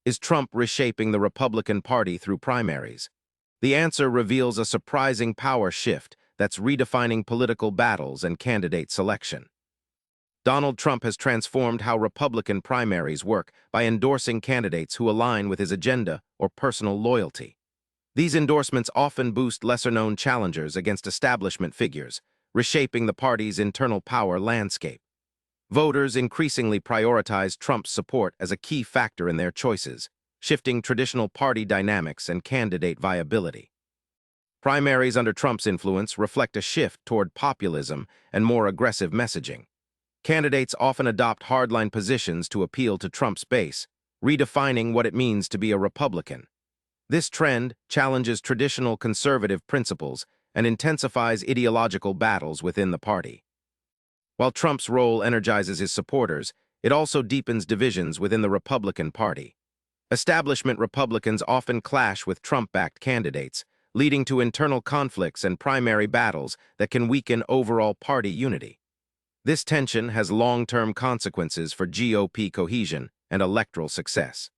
Is Trump reshaping the Republican Party through primaries? The answer reveals a surprising power shift that's redefining political battles and candidate selection. Donald Trump has transformed how Republican primaries work by endorsing candidates who align with his agenda or personal loyalty. These endorsements often boost lesser-known challengers against establishment figures, reshaping the party's internal power landscape. Voters increasingly prioritize Trump's support as a key factor in their choices, shifting traditional party dynamics and candidate viability. Primaries under Trump's influence reflect a shift toward populism and more aggressive messaging. Candidates often adopt hardline positions to appeal to Trump's base, redefining what it means to be a Republican. This trend challenges traditional conservative principles and intensifies ideological battles within the party. While Trump's role energizes his supporters, it also deepens divisions within the Republican Party. Establishment Republicans often clash with Trump-backed candidates, leading to internal conflicts and primary battles that can weaken overall party unity. This tension has long-term consequences for GOP cohesion and electoral success.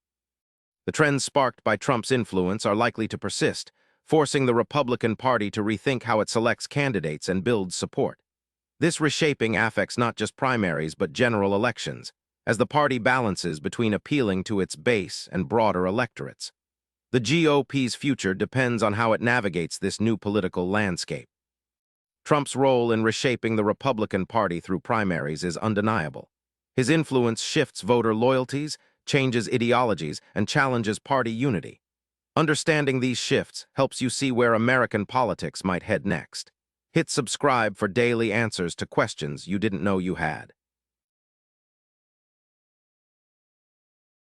The trends sparked by Trump's influence are likely to persist, forcing the Republican Party to rethink how it selects candidates and builds support. This reshaping affects not just primaries but general elections, as the party balances between appealing to its base and broader electorates. The GOP's future depends on how it navigates this new political landscape. Trump's role in reshaping the Republican Party through primaries is undeniable. His influence shifts voter loyalties, changes ideologies, and challenges party unity. Understanding these shifts helps you see where American politics might head next. Hit subscribe for daily answers to questions you didn't know you had.